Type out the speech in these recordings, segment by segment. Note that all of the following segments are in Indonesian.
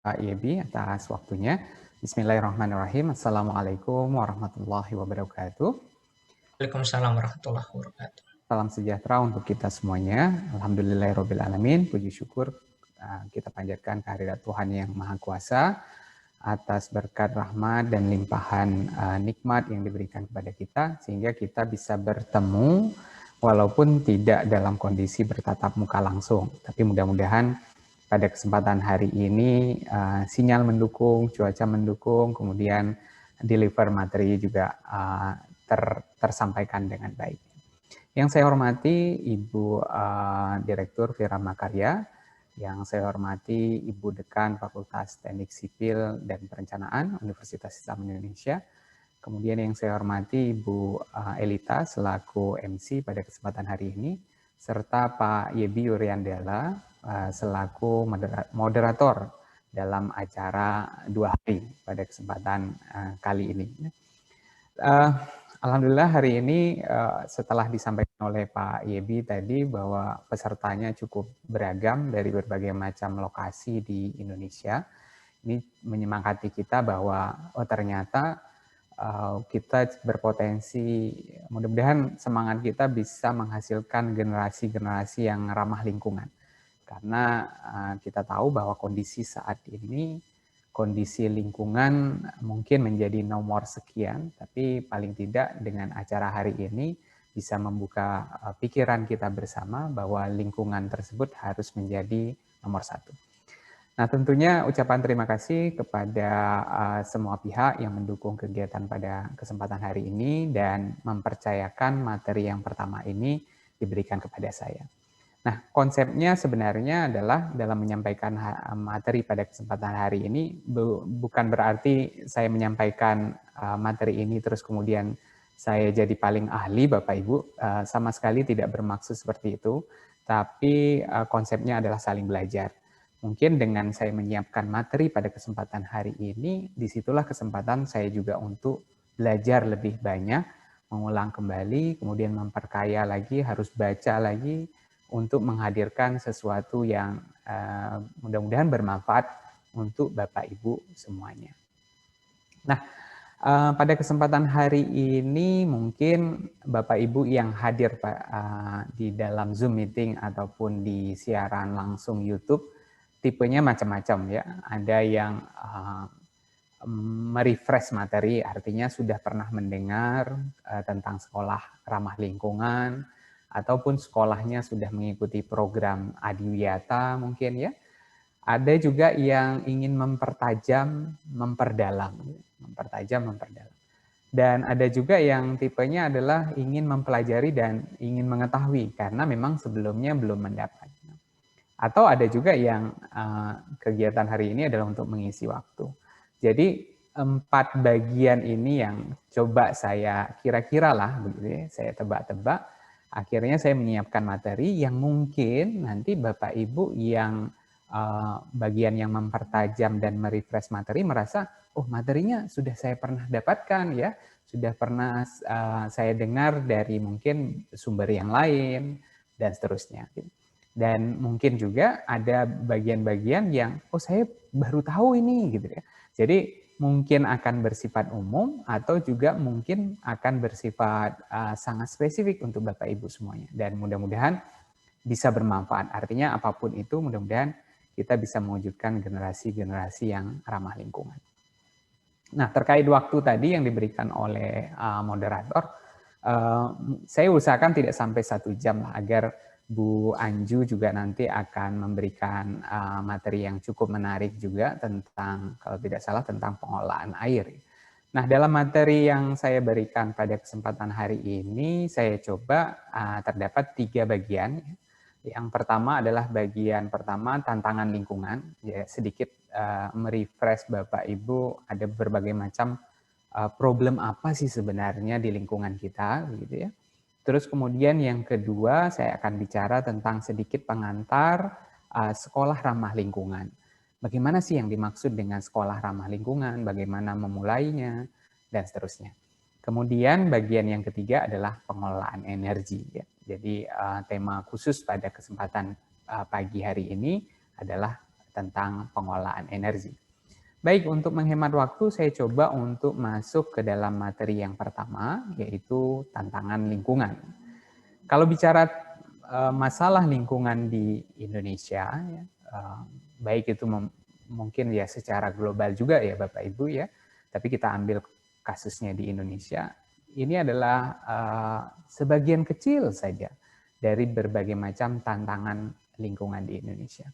Pak Yebi atas waktunya. Bismillahirrahmanirrahim. Assalamualaikum warahmatullahi wabarakatuh. Waalaikumsalam warahmatullahi wabarakatuh. Salam sejahtera untuk kita semuanya. Alhamdulillahirrahmanirrahim. Puji syukur kita panjatkan kehadirat Tuhan yang Maha Kuasa atas berkat rahmat dan limpahan nikmat yang diberikan kepada kita, sehingga kita bisa bertemu walaupun tidak dalam kondisi bertatap muka langsung. Tapi mudah-mudahan pada kesempatan hari ini sinyal mendukung, cuaca mendukung, kemudian deliver materi juga tersampaikan dengan baik. Yang saya hormati Ibu Direktur Vira Makarya, yang saya hormati Ibu Dekan Fakultas Teknik Sipil dan Perencanaan Universitas Islam Indonesia, kemudian yang saya hormati Ibu Elita selaku MC pada kesempatan hari ini, serta Pak Yebi Uriandela selaku moderator dalam acara 2 hari pada kesempatan kali ini. Alhamdulillah hari ini setelah disampaikan oleh Pak Yebi tadi bahwa pesertanya cukup beragam dari berbagai macam lokasi di Indonesia. Ini menyemangati kita bahwa ternyata kita berpotensi, mudah-mudahan semangat kita bisa menghasilkan generasi-generasi yang ramah lingkungan. Karena kita tahu bahwa kondisi saat ini, kondisi lingkungan mungkin menjadi nomor sekian, tapi paling tidak dengan acara hari ini bisa membuka pikiran kita bersama bahwa lingkungan tersebut harus menjadi nomor 1. Nah, tentunya ucapan terima kasih kepada semua pihak yang mendukung kegiatan pada kesempatan hari ini dan mempercayakan materi yang pertama ini diberikan kepada saya. Nah, konsepnya sebenarnya adalah dalam menyampaikan materi pada kesempatan hari ini, bukan berarti saya menyampaikan materi ini terus kemudian saya jadi paling ahli Bapak Ibu, sama sekali tidak bermaksud seperti itu, tapi konsepnya adalah saling belajar. Mungkin dengan saya menyiapkan materi pada kesempatan hari ini, disitulah kesempatan saya juga untuk belajar lebih banyak, mengulang kembali, kemudian memperkaya lagi, harus baca lagi, untuk menghadirkan sesuatu yang mudah-mudahan bermanfaat untuk Bapak Ibu semuanya. Nah, pada kesempatan hari ini mungkin Bapak Ibu yang hadir di dalam Zoom meeting ataupun di siaran langsung YouTube, tipenya macam-macam ya. Ada yang merefresh materi, artinya sudah pernah mendengar tentang sekolah ramah lingkungan, ataupun sekolahnya sudah mengikuti program Adiwiyata mungkin ya. Ada juga yang ingin mempertajam, memperdalam. Dan ada juga yang tipenya adalah ingin mempelajari dan ingin mengetahui, karena memang sebelumnya belum mendapat. Atau ada juga yang kegiatan hari ini adalah untuk mengisi waktu. Jadi 4 bagian ini yang coba saya kira-kira lah, begitu ya, saya tebak-tebak. Akhirnya saya menyiapkan materi yang mungkin nanti Bapak Ibu yang bagian yang mempertajam dan merefresh materi merasa, oh materinya sudah saya pernah dapatkan ya, sudah pernah saya dengar dari mungkin sumber yang lain, dan seterusnya. Dan mungkin juga ada bagian-bagian yang, oh saya baru tahu ini, gitu ya. Jadi mungkin akan bersifat umum atau juga mungkin akan bersifat sangat spesifik untuk Bapak Ibu semuanya. Dan mudah-mudahan bisa bermanfaat. Artinya apapun itu mudah-mudahan kita bisa mewujudkan generasi-generasi yang ramah lingkungan. Nah, terkait waktu tadi yang diberikan oleh moderator, saya usahakan tidak sampai 1 jam lah, agar Bu Anju juga nanti akan memberikan materi yang cukup menarik juga tentang, kalau tidak salah, tentang pengolahan air. Nah, dalam materi yang saya berikan pada kesempatan hari ini, saya coba terdapat 3 bagian. Yang pertama adalah bagian pertama, tantangan lingkungan. Ya, sedikit merefresh Bapak Ibu, ada berbagai macam problem apa sih sebenarnya di lingkungan kita, gitu ya. Terus kemudian yang kedua, saya akan bicara tentang sedikit pengantar sekolah ramah lingkungan. Bagaimana sih yang dimaksud dengan sekolah ramah lingkungan, bagaimana memulainya, dan seterusnya. Kemudian bagian yang ketiga adalah pengelolaan energi. Ya. Jadi tema khusus pada kesempatan pagi hari ini adalah tentang pengelolaan energi. Baik, untuk menghemat waktu, saya coba untuk masuk ke dalam materi yang pertama, yaitu tantangan lingkungan. Kalau bicara masalah lingkungan di Indonesia, ya, baik itu mungkin ya secara global juga ya Bapak Ibu ya, tapi kita ambil kasusnya di Indonesia, ini adalah sebagian kecil saja dari berbagai macam tantangan lingkungan di Indonesia.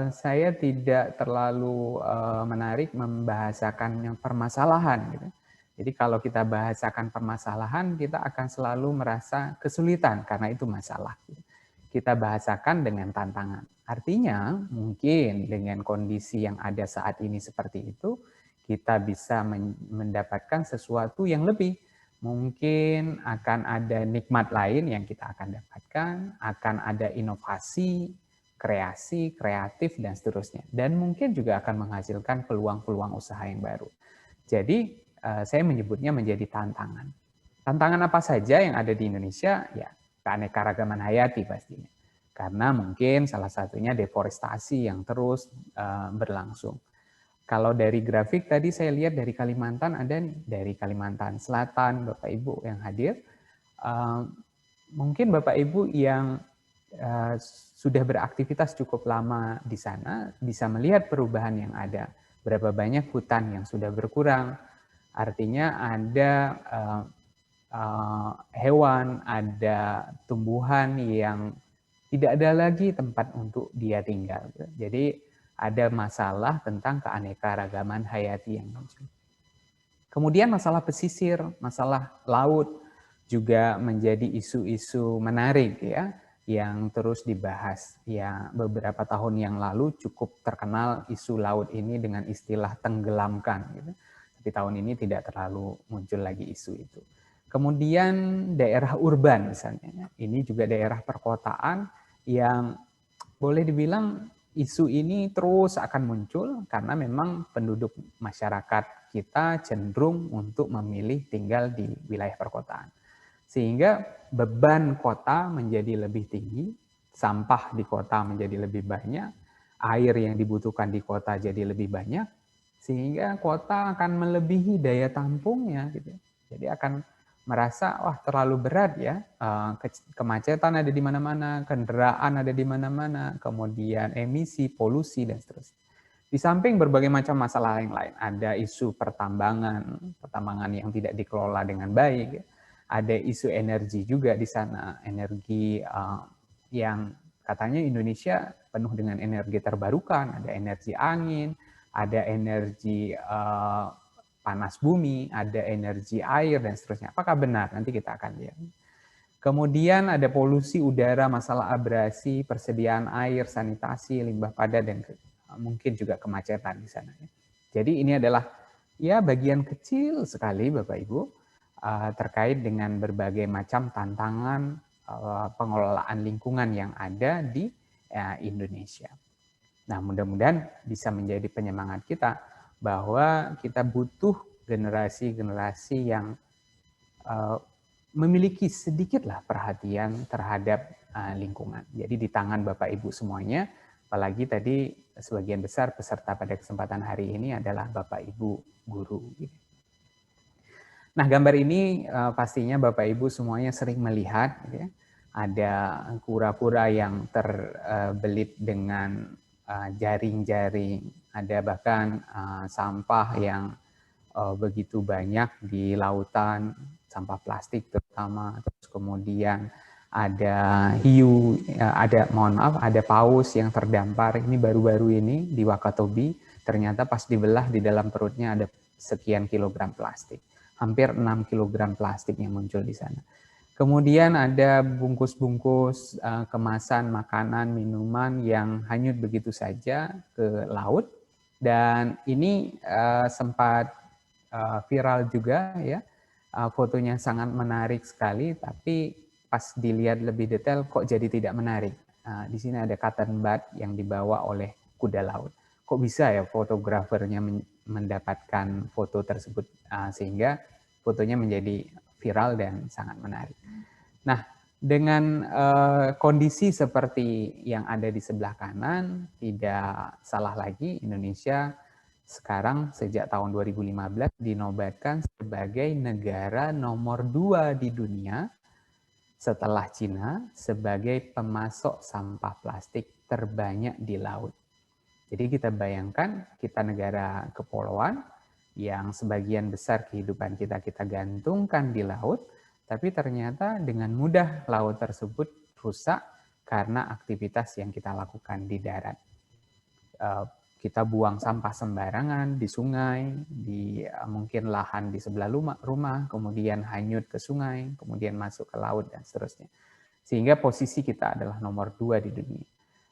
Saya tidak terlalu menarik membahasakan permasalahan. Gitu. Jadi kalau kita bahasakan permasalahan, kita akan selalu merasa kesulitan karena itu masalah. Gitu. Kita bahasakan dengan tantangan. Artinya mungkin dengan kondisi yang ada saat ini seperti itu, kita bisa mendapatkan sesuatu yang lebih. Mungkin akan ada nikmat lain yang kita akan dapatkan, akan ada inovasi, kreasi, kreatif, dan seterusnya. Dan mungkin juga akan menghasilkan peluang-peluang usaha yang baru. Jadi, saya menyebutnya menjadi tantangan. Tantangan apa saja yang ada di Indonesia? Ya, keanekaragaman hayati pastinya. Karena mungkin salah satunya deforestasi yang terus berlangsung. Kalau dari grafik tadi saya lihat dari Kalimantan ada nih, dari Kalimantan Selatan, Bapak Ibu yang hadir. Mungkin Bapak Ibu yang sudah beraktivitas cukup lama di sana, bisa melihat perubahan yang ada. Berapa banyak hutan yang sudah berkurang, artinya ada hewan, ada tumbuhan yang tidak ada lagi tempat untuk dia tinggal. Jadi ada masalah tentang keanekaragaman hayati yang muncul. Kemudian masalah pesisir, masalah laut juga menjadi isu-isu menarik ya, yang terus dibahas. Ya, beberapa tahun yang lalu cukup terkenal isu laut ini dengan istilah tenggelamkan. Gitu. Tapi tahun ini tidak terlalu muncul lagi isu itu. Kemudian daerah urban misalnya, ini juga daerah perkotaan yang boleh dibilang isu ini terus akan muncul karena memang penduduk masyarakat kita cenderung untuk memilih tinggal di wilayah perkotaan. Sehingga beban kota menjadi lebih tinggi, sampah di kota menjadi lebih banyak, air yang dibutuhkan di kota jadi lebih banyak, sehingga kota akan melebihi daya tampungnya. Gitu. Jadi akan merasa, wah terlalu berat ya, kemacetan ada di mana-mana, kendaraan ada di mana-mana, kemudian emisi, polusi, dan seterusnya. Di samping berbagai macam masalah yang lain, ada isu pertambangan yang tidak dikelola dengan baik, ada isu energi juga di sana, energi yang katanya Indonesia penuh dengan energi terbarukan, ada energi angin, ada energi panas bumi, ada energi air, dan seterusnya. Apakah benar? Nanti kita akan lihat. Kemudian ada polusi udara, masalah abrasi, persediaan air, sanitasi, limbah padat, dan mungkin juga kemacetan di sana. Jadi ini adalah ya bagian kecil sekali Bapak Ibu terkait dengan berbagai macam tantangan pengelolaan lingkungan yang ada di Indonesia. Nah, mudah-mudahan bisa menjadi penyemangat kita bahwa kita butuh generasi-generasi yang memiliki sedikitlah perhatian terhadap lingkungan. Jadi di tangan Bapak Ibu semuanya, apalagi tadi sebagian besar peserta pada kesempatan hari ini adalah Bapak Ibu guru. Nah, gambar ini pastinya Bapak Ibu semuanya sering melihat, ya. Ada kura-kura yang terbelit dengan jaring-jaring, ada bahkan sampah yang begitu banyak di lautan, sampah plastik terutama, terus kemudian ada hiu, ada paus yang terdampar, ini baru-baru ini di Wakatobi, ternyata pas dibelah di dalam perutnya ada sekian kilogram plastik, hampir 6 kilogram plastik yang muncul di sana. Kemudian ada bungkus-bungkus kemasan makanan, minuman yang hanyut begitu saja ke laut. Dan ini sempat viral juga ya. Fotonya sangat menarik sekali, tapi pas dilihat lebih detail kok jadi tidak menarik. Di sini ada cotton bud yang dibawa oleh kuda laut. Kok bisa ya fotografernya mendapatkan foto tersebut sehingga fotonya menjadi viral dan sangat menarik. Nah, Dengan kondisi seperti yang ada di sebelah kanan, tidak salah lagi Indonesia sekarang sejak tahun 2015 dinobatkan sebagai negara nomor 2 di dunia setelah Cina sebagai pemasok sampah plastik terbanyak di laut. Jadi kita bayangkan kita negara kepulauan yang sebagian besar kehidupan kita gantungkan di laut, tapi ternyata dengan mudah laut tersebut rusak karena aktivitas yang kita lakukan di darat. Kita buang sampah sembarangan di sungai, di mungkin lahan di sebelah rumah, kemudian hanyut ke sungai, kemudian masuk ke laut, dan seterusnya. Sehingga posisi kita adalah nomor 2 di dunia.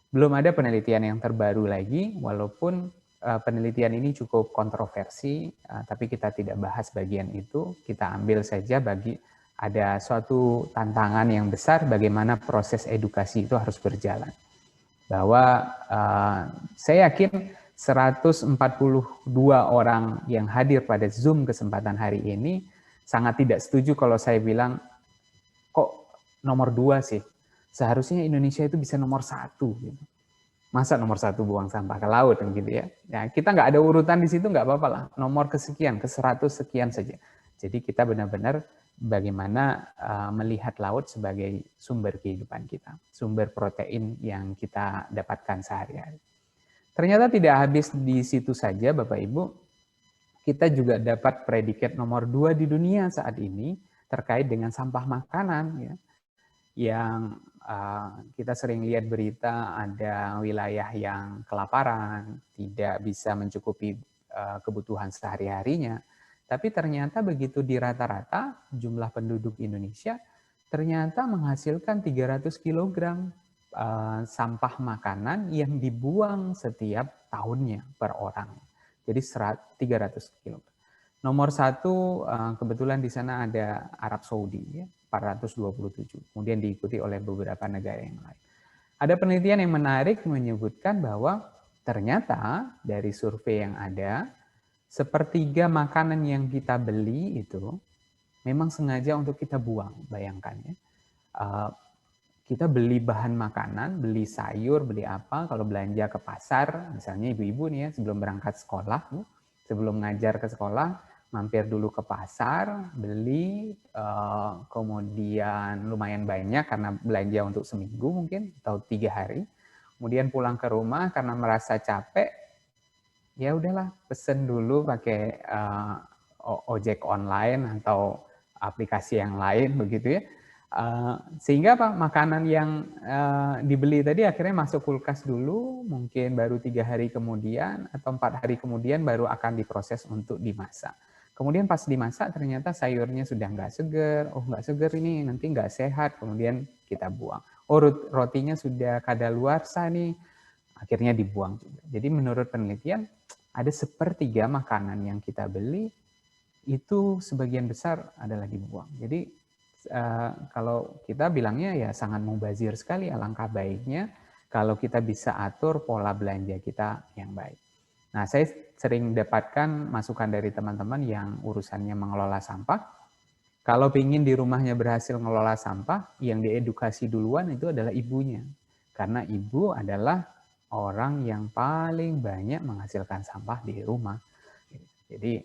Belum ada penelitian yang terbaru lagi, walaupun penelitian ini cukup kontroversi, tapi kita tidak bahas bagian itu. Kita ambil saja ada suatu tantangan yang besar bagaimana proses edukasi itu harus berjalan. Bahwa saya yakin 142 orang yang hadir pada Zoom kesempatan hari ini sangat tidak setuju kalau saya bilang, kok nomor 2 sih? Seharusnya Indonesia itu bisa nomor 1. Gitu. Masa nomor 1 buang sampah ke laut gitu ya. Nah, kita nggak ada urutan di situ, nggak apa-apa lah. Nomor kesekian, ke 100 sekian saja. Jadi kita benar-benar bagaimana melihat laut sebagai sumber kehidupan kita, sumber protein yang kita dapatkan sehari-hari. Ternyata tidak habis di situ saja, Bapak Ibu. Kita juga dapat predikat nomor 2 di dunia saat ini terkait dengan sampah makanan, ya, yang kita sering lihat berita ada wilayah yang kelaparan, tidak bisa mencukupi kebutuhan sehari-harinya. Tapi ternyata begitu di rata-rata jumlah penduduk Indonesia ternyata menghasilkan 300 kg sampah makanan yang dibuang setiap tahunnya per orang. Jadi 300 kg. Nomor 1 kebetulan di sana ada Arab Saudi, ya, 427. Kemudian diikuti oleh beberapa negara yang lain. Ada penelitian yang menarik menyebutkan bahwa ternyata dari survei yang ada, sepertiga makanan yang kita beli itu memang sengaja untuk kita buang. Bayangkan ya, kita beli bahan makanan, beli sayur, beli apa, kalau belanja ke pasar, misalnya ibu-ibu nih ya, sebelum berangkat sekolah, sebelum ngajar ke sekolah, mampir dulu ke pasar, beli, kemudian lumayan banyak karena belanja untuk seminggu mungkin, atau 3 hari. Kemudian pulang ke rumah karena merasa capek, ya udahlah pesen dulu pakai ojek online atau aplikasi yang lain begitu ya. Sehingga apa, makanan yang dibeli tadi akhirnya masuk kulkas dulu, mungkin baru 3 hari kemudian atau 4 hari kemudian baru akan diproses untuk dimasak. Kemudian pas dimasak ternyata sayurnya sudah nggak seger, oh nggak seger ini nanti nggak sehat, kemudian kita buang. Oh rotinya sudah kadaluarsa nih, akhirnya dibuang juga. Jadi menurut penelitian ada 1/3 makanan yang kita beli itu sebagian besar adalah dibuang. Jadi kalau kita bilangnya ya sangat mubazir sekali, alangkah baiknya kalau kita bisa atur pola belanja kita yang baik. Nah, saya sering dapatkan masukan dari teman-teman yang urusannya mengelola sampah. Kalau ingin di rumahnya berhasil mengelola sampah, yang diedukasi duluan itu adalah ibunya. Karena ibu adalah orang yang paling banyak menghasilkan sampah di rumah. Jadi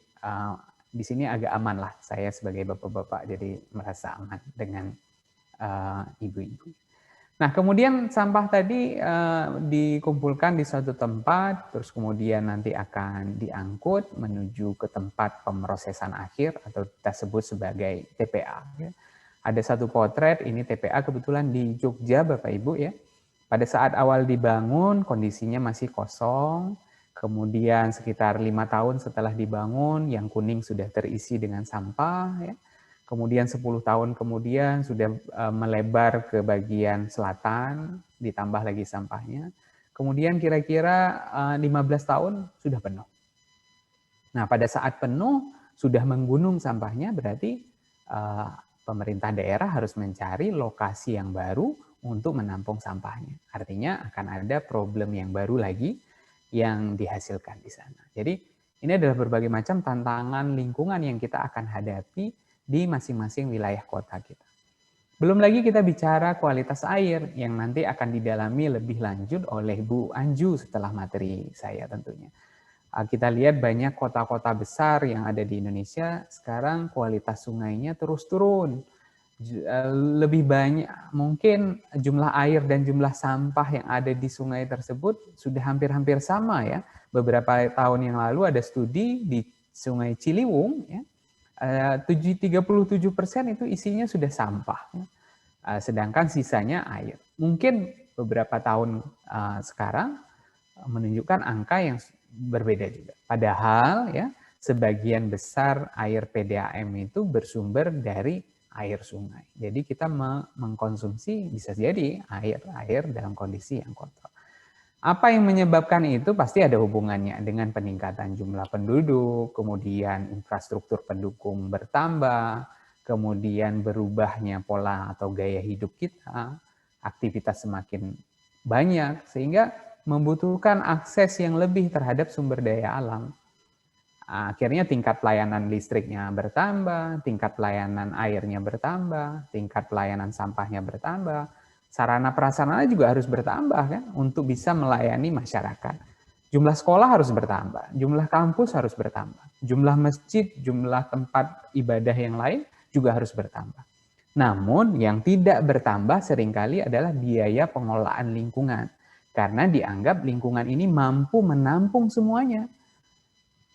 di sini agak aman lah saya sebagai bapak-bapak, jadi merasa aman dengan ibu-ibu. Nah, kemudian sampah tadi dikumpulkan di suatu tempat, terus kemudian nanti akan diangkut menuju ke tempat pemrosesan akhir atau kita sebut sebagai TPA. Ya. Ada satu potret, ini TPA kebetulan di Jogja, Bapak Ibu ya. Pada saat awal dibangun, kondisinya masih kosong, kemudian sekitar 5 tahun setelah dibangun, yang kuning sudah terisi dengan sampah, ya. Kemudian 10 tahun kemudian sudah melebar ke bagian selatan, ditambah lagi sampahnya. Kemudian kira-kira 15 tahun sudah penuh. Nah, pada saat penuh, sudah menggunung sampahnya, berarti pemerintah daerah harus mencari lokasi yang baru untuk menampung sampahnya. Artinya akan ada problem yang baru lagi yang dihasilkan di sana. Jadi ini adalah berbagai macam tantangan lingkungan yang kita akan hadapi di masing-masing wilayah kota kita. Belum lagi kita bicara kualitas air yang nanti akan didalami lebih lanjut oleh Bu Anju setelah materi saya tentunya. Kita lihat banyak kota-kota besar yang ada di Indonesia, sekarang kualitas sungainya terus turun. Lebih banyak, mungkin jumlah air dan jumlah sampah yang ada di sungai tersebut sudah hampir-hampir sama ya. Beberapa tahun yang lalu ada studi di Sungai Ciliwung, ya, 37% itu isinya sudah sampah, ya. Sedangkan sisanya air. Mungkin beberapa tahun sekarang menunjukkan angka yang berbeda juga. Padahal ya sebagian besar air PDAM itu bersumber dari air sungai. Jadi kita mengkonsumsi bisa jadi air dalam kondisi yang kotor. Apa yang menyebabkan itu pasti ada hubungannya dengan peningkatan jumlah penduduk, kemudian infrastruktur pendukung bertambah, kemudian berubahnya pola atau gaya hidup kita, aktivitas semakin banyak, sehingga membutuhkan akses yang lebih terhadap sumber daya alam. Akhirnya tingkat pelayanan listriknya bertambah, tingkat pelayanan airnya bertambah, tingkat pelayanan sampahnya bertambah, sarana prasarana juga harus bertambah kan untuk bisa melayani masyarakat. Jumlah sekolah harus bertambah, jumlah kampus harus bertambah, jumlah masjid, jumlah tempat ibadah yang lain juga harus bertambah. Namun yang tidak bertambah seringkali adalah biaya pengelolaan lingkungan, karena dianggap lingkungan ini mampu menampung semuanya.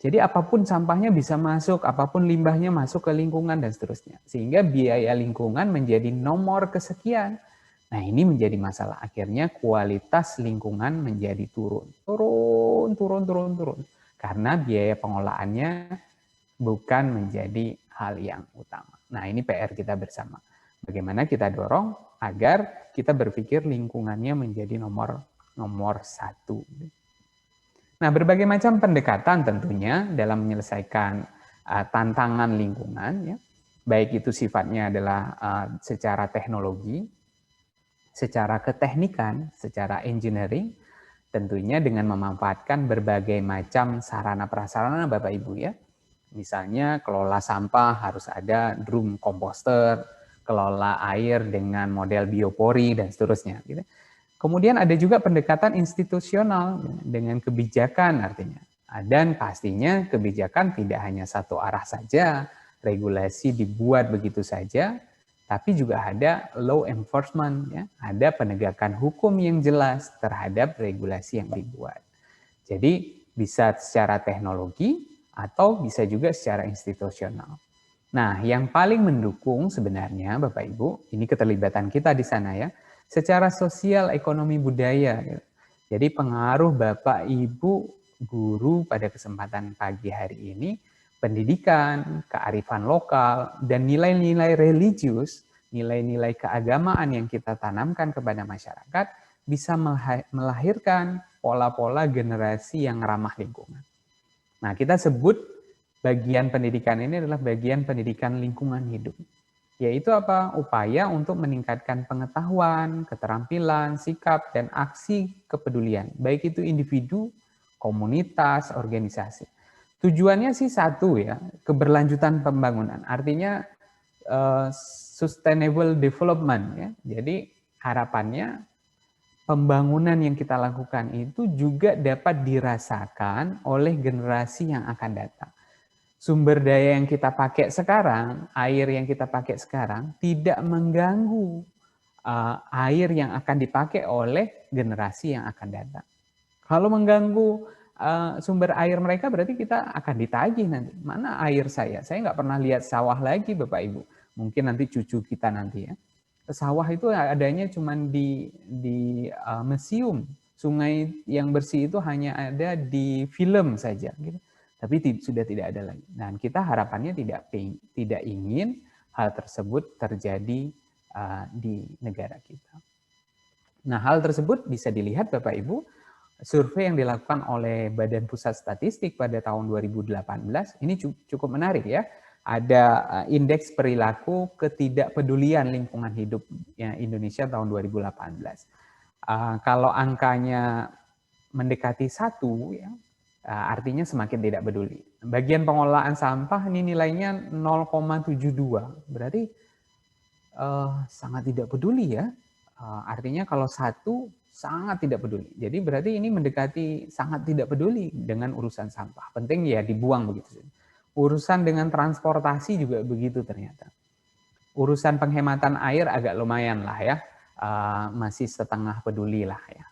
Jadi apapun sampahnya bisa masuk, apapun limbahnya masuk ke lingkungan dan seterusnya. Sehingga biaya lingkungan menjadi nomor kesekian. Nah ini menjadi masalah. Akhirnya kualitas lingkungan menjadi turun. Turun. Karena biaya pengolahannya bukan menjadi hal yang utama. Nah ini PR kita bersama. Bagaimana kita dorong agar kita berpikir lingkungannya menjadi nomor satu. Nah, berbagai macam pendekatan tentunya dalam menyelesaikan tantangan lingkungan, ya. Baik itu sifatnya adalah secara teknologi, secara keteknikan, secara engineering, tentunya dengan memanfaatkan berbagai macam sarana prasarana Bapak Ibu ya. Misalnya kelola sampah harus ada drum komposter, kelola air dengan model biopori dan seterusnya. Gitu. Kemudian ada juga pendekatan institusional dengan kebijakan artinya. Dan pastinya kebijakan tidak hanya satu arah saja, regulasi dibuat begitu saja, tapi juga ada law enforcement, ya, ada penegakan hukum yang jelas terhadap regulasi yang dibuat. Jadi bisa secara teknologi atau bisa juga secara institusional. Nah, yang paling mendukung sebenarnya Bapak Ibu, ini keterlibatan kita di sana ya, secara sosial, ekonomi, budaya. Jadi pengaruh Bapak, Ibu, guru pada kesempatan pagi hari ini, pendidikan, kearifan lokal, dan nilai-nilai religius, nilai-nilai keagamaan yang kita tanamkan kepada masyarakat, bisa melahirkan pola-pola generasi yang ramah lingkungan. Nah, kita sebut bagian pendidikan ini adalah bagian pendidikan lingkungan hidup. Yaitu apa? Upaya untuk meningkatkan pengetahuan, keterampilan, sikap, dan aksi kepedulian. Baik itu individu, komunitas, organisasi. Tujuannya sih satu ya, keberlanjutan pembangunan. Artinya sustainable development ya. Jadi harapannya pembangunan yang kita lakukan itu juga dapat dirasakan oleh generasi yang akan datang. Sumber daya yang kita pakai sekarang, air yang kita pakai sekarang, tidak mengganggu air yang akan dipakai oleh generasi yang akan datang. Kalau mengganggu sumber air mereka, berarti kita akan ditagih nanti. Mana air saya? Saya nggak pernah lihat sawah lagi, Bapak Ibu. Mungkin nanti cucu kita nanti ya. Sawah itu adanya cuma di museum. Sungai yang bersih itu hanya ada di film saja, gitu. Tapi sudah tidak ada lagi. Dan kita harapannya tidak ingin hal tersebut terjadi di negara kita. Nah, hal tersebut bisa dilihat Bapak Ibu, survei yang dilakukan oleh Badan Pusat Statistik pada tahun 2018, ini cukup menarik ya. Ada indeks perilaku ketidakpedulian lingkungan hidup Indonesia tahun 2018. Kalau angkanya mendekati 1, ya, artinya semakin tidak peduli. Bagian pengelolaan sampah ini nilainya 0,72. Berarti sangat tidak peduli ya. Artinya kalau satu sangat tidak peduli. Jadi berarti ini mendekati sangat tidak peduli dengan urusan sampah. Penting ya dibuang begitu saja. Urusan dengan transportasi juga begitu ternyata. Urusan penghematan air agak lumayan lah ya. Masih setengah peduli lah ya.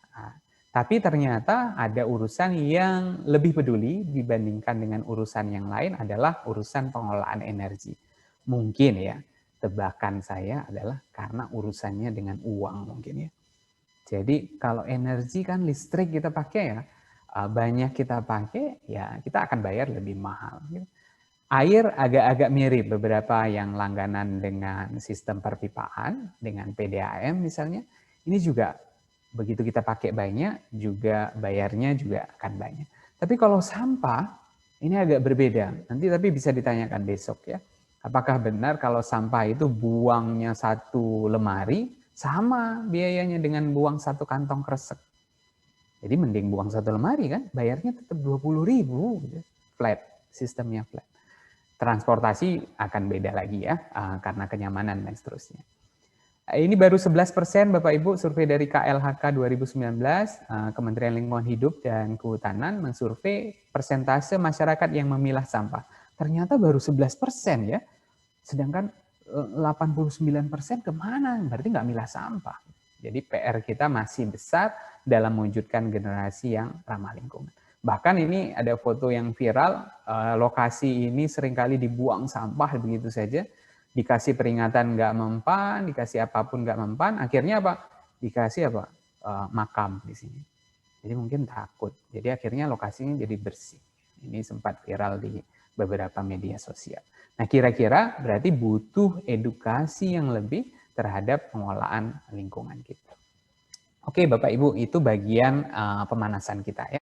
Tapi ternyata ada urusan yang lebih peduli dibandingkan dengan urusan yang lain adalah urusan pengolahan energi. Mungkin ya, tebakan saya adalah karena urusannya dengan uang mungkin ya. Jadi kalau energi kan listrik kita pakai ya, banyak kita pakai ya kita akan bayar lebih mahal. Gitu. Air agak-agak mirip, beberapa yang langganan dengan sistem perpipaan, dengan PDAM misalnya, ini juga begitu kita pakai banyak, juga bayarnya juga akan banyak. Tapi kalau sampah, ini agak berbeda. Nanti tapi bisa ditanyakan besok ya. Apakah benar kalau sampah itu buangnya satu lemari, sama biayanya dengan buang satu kantong kresek. Jadi mending buang satu lemari kan, bayarnya tetap 20.000, flat, sistemnya flat. Transportasi akan beda lagi ya, karena kenyamanan dan seterusnya. Ini baru 11% Bapak Ibu, survei dari KLHK 2019, Kementerian Lingkungan Hidup dan Kehutanan mensurvei persentase masyarakat yang memilah sampah. Ternyata baru 11% ya, sedangkan 89% kemana? Berarti nggak milah sampah. Jadi PR kita masih besar dalam mewujudkan generasi yang ramah lingkungan. Bahkan ini ada foto yang viral, lokasi ini seringkali dibuang sampah begitu saja, dikasih peringatan nggak mempan, dikasih apapun nggak mempan, akhirnya apa? Dikasih apa? Makam di sini. Jadi mungkin takut. Jadi akhirnya lokasinya jadi bersih. Ini sempat viral di beberapa media sosial. Nah kira-kira berarti butuh edukasi yang lebih terhadap pengelolaan lingkungan kita. Oke Bapak Ibu, itu bagian pemanasan kita ya.